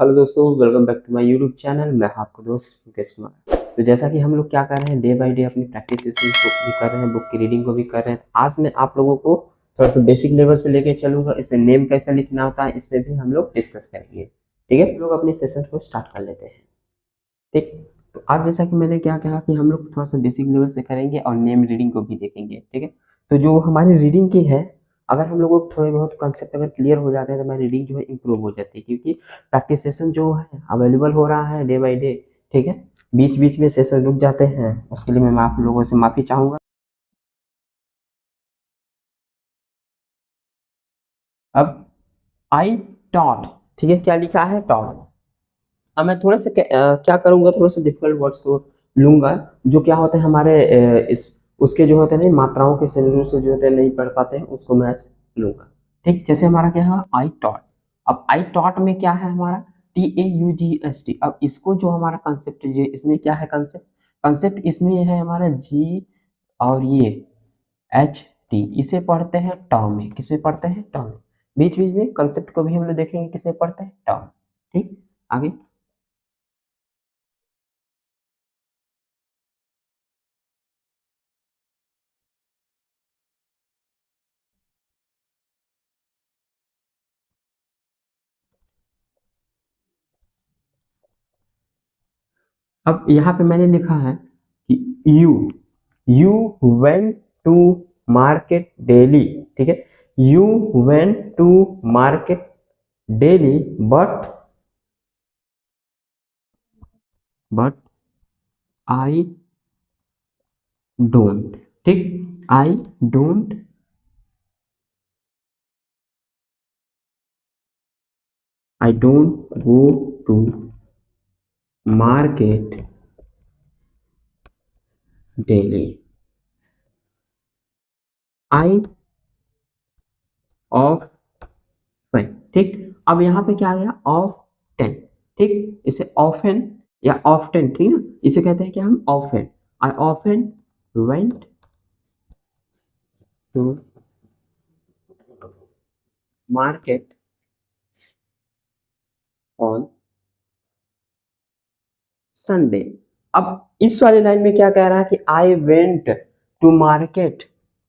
Hello दोस्तों, welcome back to my YouTube channel. मैं आपको दोस्त मुकेश कुमार। तो जैसा कि हम लोग क्या कर रहे हैं, डे बाय डे अपनी प्रैक्टिस सेशन को भी कर रहे हैं, बुक की रीडिंग को भी कर रहे हैं। आज मैं आप लोगों को थोड़ा सा बेसिक लेवल से लेके चलूंगा। इसमें नेम कैसे लिखना होता है इसमें भी हम लोग डिस्कस करेंगे। ठीक है, लोग अपने सेशन को स्टार्ट कर लेते हैं। ठीक। तो आज जैसा कि मैंने क्या कहा कि हम लोग थोड़ा सा बेसिक लेवल से करेंगे और नेम रीडिंग को भी देखेंगे। ठीक है। तो जो हमारी रीडिंग की है, अगर हम लोगों को थोड़े बहुत कंसेप्ट अगर क्लियर हो जाते हैं तो हमारी रीडिंग जो है इंप्रूव हो जाती है, क्योंकि प्रैक्टिस सेशन जो है अवेलेबल हो रहा है डे बाई डे। ठीक है। बीच बीच में सेशन रुक जाते हैं, उसके लिए मैं आप लोगों से माफी चाहूंगा। अब आई टॉट, ठीक है, क्या लिखा है? टॉट। अब मैं थोड़ा सा क्या करूंगा, थोड़ा सा डिफिकल्ट वर्ड्स को लूंगा, जो क्या होते हैं हमारे इस उसके जो होते हैं ना मात्राओं के संयोजन से जो होते हैं नहीं पढ़ पाते हैं, उसको मैं लूंगा। ठीक, जैसे हमारा क्या है आई टॉट। अब आई टॉट में क्या है हमारा? TAUGST। अब इसको जो हमारा कंसेप्ट है, इसमें क्या है कंसेप्ट? कंसेप्ट इसमें है हमारा जी और ये HT, इसे पढ़ते हैं टर्म में। किसमें पढ़ते हैं? टर्म में। बीच बीच में कंसेप्ट को भी हम लोग देखेंगे किसमें पढ़ते हैं? टर्म। ठीक, आगे। अब यहाँ पे मैंने लिखा है कि you you went to market daily. ठीक है, you went to market daily but I don't. ठीक, I don't I don't go to market daily. I off fine. ठीक, अब यहाँ पे क्या आ गया? ऑफ 10। ठीक, इसे ऑफन या ऑफ्टन, ठीक है, इसे कहते हैं कि हम often. I often went to market on Sunday. अब इस वाली लाइन में क्या कह रहा है कि I went to market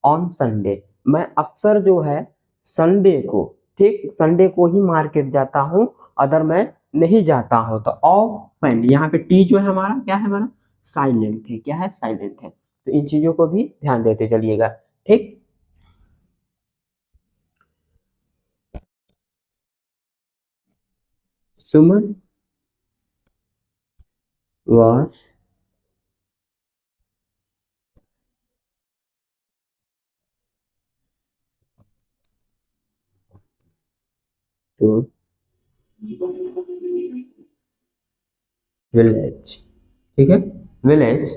on Sunday. मैं अक्सर जो है संडे को, ठीक, संडे को ही मार्केट जाता हूं, अदर मैं नहीं जाता हूं। तो ऑफन, यहाँ पे टी जो है हमारा क्या है? हमारा साइलेंट है। क्या है? साइलेंट है। तो इन चीजों को भी ध्यान देते चलिएगा। ठीक। सुमन वॉज टू विलेज। ठीक है, विलेज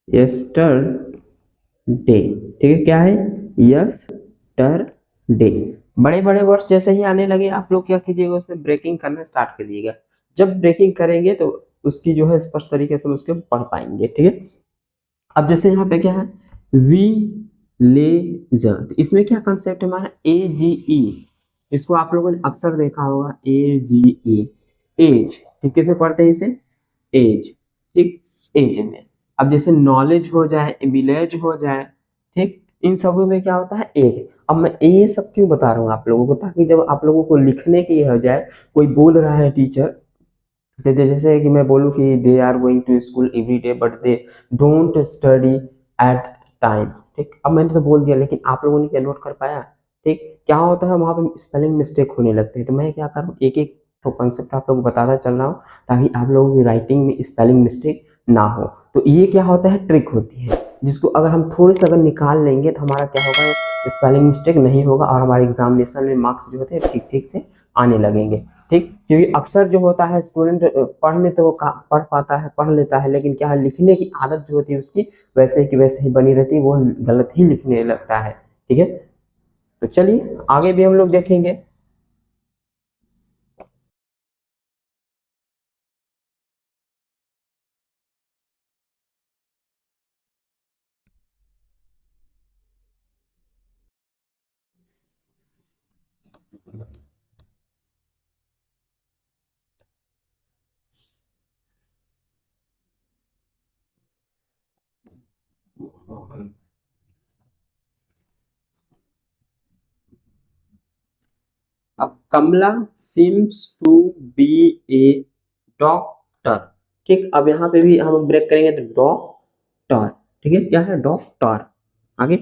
यस्टरडे। ठीक है, क्या है? यस्टरडे। बड़े बड़े वर्ड्स जैसे ही आने लगे आप लोग क्या कीजिएगा, उसमें ब्रेकिंग करना स्टार्ट करिएगा। जब ब्रेकिंग करेंगे तो उसकी जो है स्पष्ट तरीके से हम उसके पढ़ पाएंगे। ठीक है। अब जैसे यहाँ पे क्या है? वी लेजर, इसमें क्या कंसेप्ट है हमारा? AGE। इसको आप लोगों ने अक्सर देखा होगा, AGE, एज। ठीक, कैसे पढ़ते हैं इसे? एज। ठीक, एज में। अब जैसे नॉलेज हो जाए, विलेज हो जाए, ठीक, इन सबों में क्या होता है? एज। अब मैं ये सब क्यों बता रहा हूँ आप लोगों को, ताकि जब आप लोगों को लिखने की हो जाए, कोई बोल रहा है टीचर, जैसे कि मैं बोलूँ कि they are going to school every day but they don't study at time. ठीक, अब मैंने तो बोल दिया, लेकिन आप लोगों ने क्या नोट कर पाया? ठीक, क्या होता है वहां पे स्पेलिंग मिस्टेक होने लगते हैं। तो मैं क्या कर रहा हूँ, एक एक तो कंसेप्ट आप लोगों को बताता चल रहा हूँ, ताकि आप लोगों की राइटिंग में स्पेलिंग मिस्टेक ना हो। तो ये क्या होता है? ट्रिक होती है, जिसको अगर हम थोड़ी सी अगर निकाल लेंगे तो हमारा क्या होगा? स्पेलिंग मिस्टेक नहीं होगा और हमारे एग्जामिनेशन में मार्क्स जो होते हैं ठीक ठीक से आने लगेंगे। ठीक, क्योंकि अक्सर जो होता है स्टूडेंट पढ़ने तो वो पढ़ पाता है, पढ़ लेता है, लेकिन क्या है, लिखने की आदत जो होती है उसकी वैसे की वैसे ही बनी रहती है, वो गलत ही लिखने लगता है। ठीक है। तो चलिए आगे भी हम लोग देखेंगे। अब Kamala seems to be a doctor. ठीक, अब यहाँ पे भी हम ब्रेक करेंगे तो डॉक्टर। ठीक है, क्या है डॉक्टर। आगे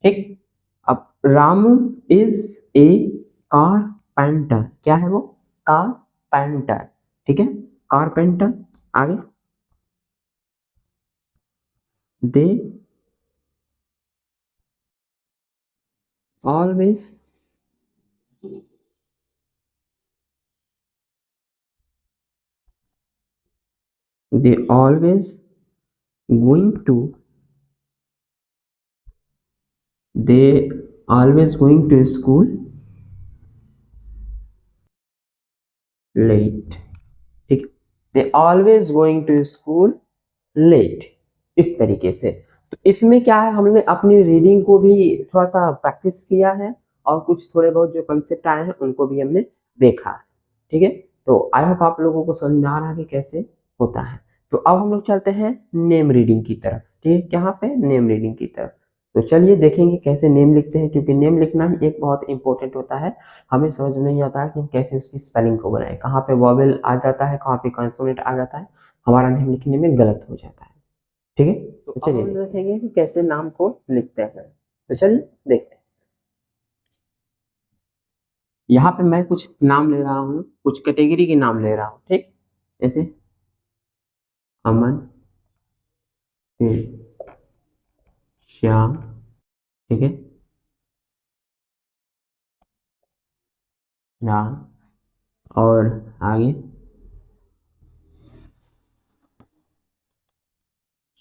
ठीक। अब रामू इज ए कारपेंटर। क्या है वो? कारपेंटर। ठीक है, कारपेंटर। आगे they always they always going to they always going to school late. ठीक, they always going to school late. इस तरीके से। तो इसमें क्या है, हमने अपनी रीडिंग को भी थोड़ा सा प्रैक्टिस किया है और कुछ थोड़े बहुत जो कंसेप्ट आए हैं उनको भी हमने देखा है। ठीक है, तो आई होप आप लोगों को समझ में आ रहा है कि कैसे होता है। तो अब हम लोग चलते हैं नेम रीडिंग की तरफ। ठीक है, यहाँ पे नेम रीडिंग की तरफ। तो चलिए देखेंगे कैसे नेम लिखते हैं, क्योंकि नेम लिखना ही एक बहुत इंपॉर्टेंट होता है। हमें समझ में नहीं आता है कि हम कैसे उसकी स्पेलिंग को बनाएं, कहाँ पे वॉवेल आ जाता है, कहाँ पे कंसोनेंट आ जाता है, हमारा नेम लिखने में गलत हो जाता है। ठीक है, तो चलिए हम देखेंगे कि कैसे नाम को लिखते हैं। तो चलिए देखते हैं। यहाँ पे मैं कुछ नाम ले रहा हूँ, कुछ कैटेगरी के नाम ले रहा हूँ। ठीक, जैसे अमन, फिर श्याम। ठीक है, राम, और आगे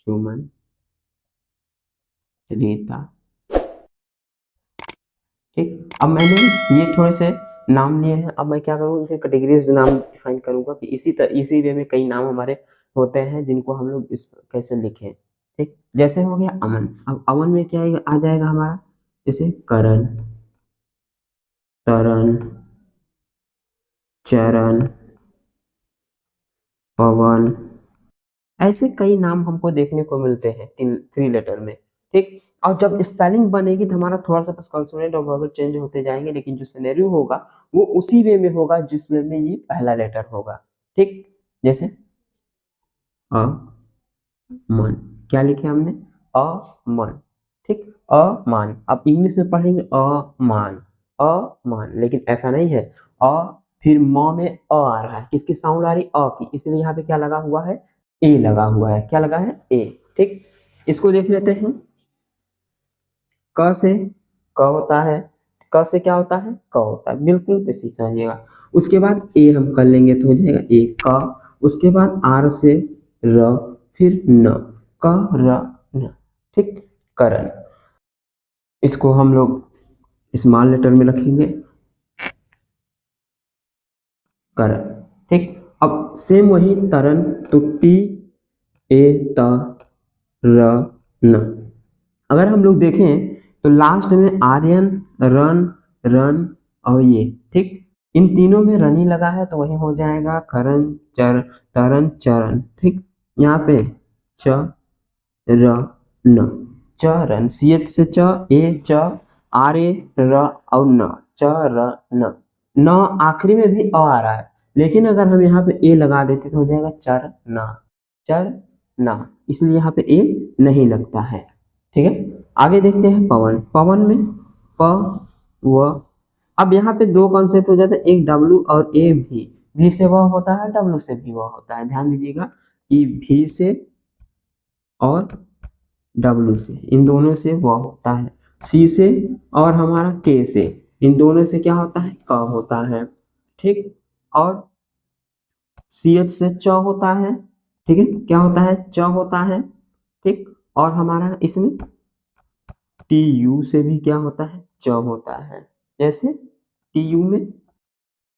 सुमन, रीता। ठीक, अब मैंने ये थोड़े से नाम लिए हैं। अब मैं क्या करूँ, इनके कैटेगरीज नाम डिफाइन करूंगा कि इसी वे में कई नाम हमारे होते हैं जिनको हम लोग इस कैसे लिखें। ठीक, जैसे हो गया अमन। अब अमन में क्या आ जाएगा हमारा, जैसे करण, तरन, चरण, पवन। ऐसे कई नाम हमको देखने को मिलते हैं इन 3 लेटर में। ठीक, और जब स्पेलिंग बनेगी तो हमारा थोड़ा सा बस कंसोनेंट और वोवेल चेंज होते जाएंगे, लेकिन जो सिनेरियो होगा वो उसी वे में होगा जिस वे में ये पहला लेटर होगा। ठीक, जैसे अ मन। क्या लिखे हमने? अमन। ठीक, अमान। अब इंग्लिश में पढ़ेंगे अमान, अमान, लेकिन ऐसा नहीं है। अ फिर म में आ रहा है, किसकी साउंड आ रही? अ की, इसलिए यहाँ पे क्या लगा हुआ है? ए लगा हुआ है। क्या लगा है? ए। ठीक, इसको देख लेते हैं। क से क होता है, क से क्या होता है? क होता है, बिल्कुल प्रेसिज समझिएगा। उसके बाद ए हम कर लेंगे तो हो जाएगा ए क। उसके बाद आर से र, फिर न, क र न। ठीक, करण। इसको हम लोग स्मॉल लेटर में रखेंगे, करण। ठीक, अब सेम वही तरन, तो टी ए त र न। अगर हम लोग देखें तो लास्ट में आर्यन, रन, रन और ये। ठीक, इन तीनों में रनी लगा है तो वही हो जाएगा करण, चर, तरन, चरण। ठीक, यहाँ पे च र न, चरण। सी एच से च, ए च, आर ए र और न, च र न। न आखिरी में भी अ आ रहा है, लेकिन अगर हम यहाँ पे ए लगा देते तो हो जाएगा चर ना, चर ना, इसलिए यहाँ पे ए नहीं लगता है। ठीक है, आगे देखते हैं पवन। पवन में प व। अब यहाँ पे दो कॉन्सेप्ट हो जाते हैं, एक डब्लू और ए भी। भी से वह होता है, डब्लू से भी वह होता है। ध्यान दीजिएगा कि भी से और डब्लू से, इन दोनों से वह होता है। सी से और हमारा के से, इन दोनों से क्या होता है? क होता है। ठीक, और सी एच से च होता है। ठीक है, क्या होता है? च होता है। ठीक, और हमारा इसमें टी यू से भी क्या होता है? च होता है। जैसे टी यू में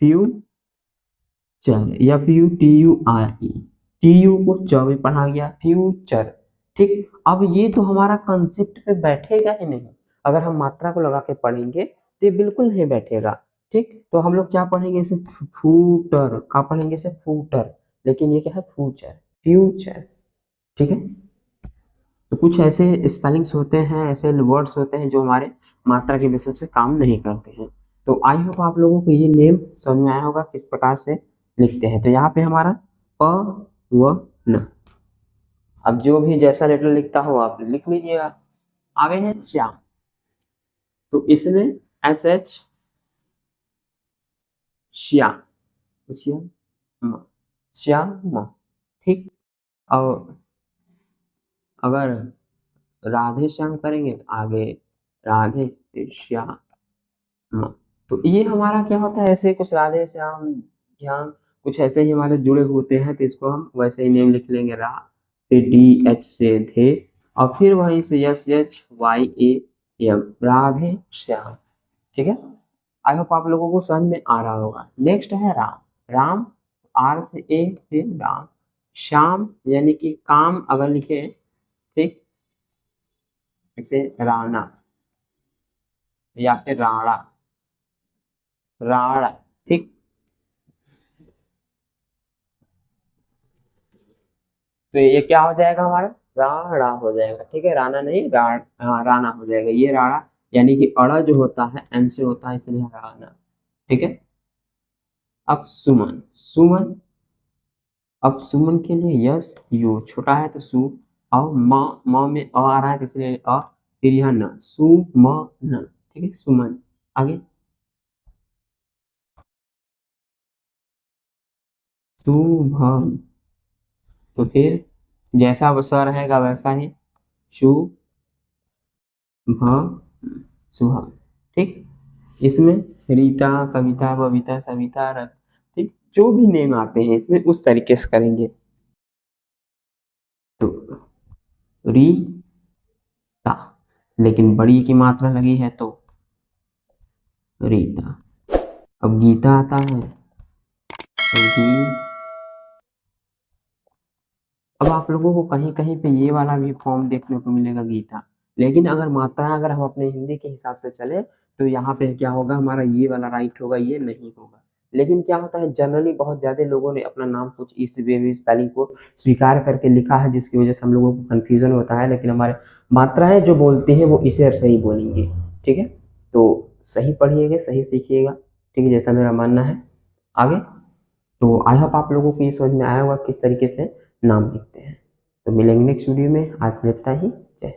फ्यूचर, या few T U R E, T U को च में पढ़ा गया, फ्यूचर। ठीक। अब ये तो हमारा कंसेप्ट पे बैठेगा ही नहीं, अगर हम मात्रा को लगा के पढ़ेंगे तो ये बिल्कुल नहीं बैठेगा। ठीक, तो हम लोग क्या पढ़ेंगे इसे, फूटर क्या पढ़ेंगे इसे, फूटर, लेकिन ये क्या है, फ्यूचर, फ्यूचर। ठीक है, तो कुछ ऐसे स्पेलिंग्स होते हैं, ऐसे वर्ड्स होते हैं जो हमारे मात्रा के बेसिस से काम नहीं करते हैं। तो आई होप आप लोगों को ये नेम समझ में आया होगा किस प्रकार से लिखते हैं। तो यहाँ पे हमारा प व न, अब जो भी जैसा लेटर लिखता हो आप लिख लीजिएगा। आगे है श्याम, तो इसमें एस एच, श्याम, श्याम, श्याम। ठीक, और अगर राधे श्याम करेंगे तो आगे राधे फिर श्याम। तो ये हमारा क्या होता है, ऐसे कुछ राधे श्याम श्याम कुछ ऐसे ही हमारे जुड़े होते हैं, तो इसको हम वैसे ही नेम लिख लेंगे, रा, फिर डी एच से धे, और फिर वहीं से S H Y A M, Radhe Shyam. ठीक है, आई होप आप लोगों को समझ में आ रहा होगा। नेक्स्ट है राम, राम आर से ए फिर राम, श्याम यानी कि काम अगर लिखे, ठीक, जैसे राणा या फिर राणा, राणा। ठीक, तो ये क्या हो जाएगा हमारा, राणा हो जाएगा। ठीक है, राणा नहीं हाँ राणा हो जाएगा, ये राणा यानी कि अड़ा जो होता है एन से होता है, इसलिए राणा। ठीक है, अब सुमन, सुमन, अब सुमन के लिए यस यू छोटा है तो सु, और म में अ आ रहा है तो इसलिए अ, फिर यह न, सु म न। ठीक है, सुमन। आगे शुभम, तो फिर जैसा वो स रहेगा वैसा ही शुभ, शुभम। ठीक, इसमें रीता, कविता, बबीता, सविता, रथ, ठीक, जो भी नेम आते हैं इसमें उस तरीके से करेंगे। तो रीता, लेकिन बड़ी की मात्रा लगी है तो रीता। अब गीता आता है तो अब आप लोगों को कहीं कहीं पे ये वाला भी फॉर्म देखने को मिलेगा गीता, लेकिन अगर मात्रा अगर हम अपने हिंदी के हिसाब से चले तो यहाँ पे क्या होगा, हमारा ये वाला राइट होगा, ये नहीं होगा। लेकिन क्या होता है, जनरली बहुत ज्यादा लोगों ने अपना नाम कुछ इस वे में स्पेलिंग को स्वीकार करके लिखा है, जिसकी वजह से हम लोगों को कंफ्यूजन होता है, लेकिन हमारे मात्राएं जो बोलती है वो इसे सही बोलेंगे। ठीक है, तो सही पढ़िएगा, सही सीखिएगा। ठीक है, जैसा मेरा मानना है। आगे, तो आई होप आप लोगों को ये समझ में आया होगा किस तरीके से नाम लिखते हैं। तो मिलेंगे नेक्स्ट वीडियो में, आज के लिए इतना ही। जय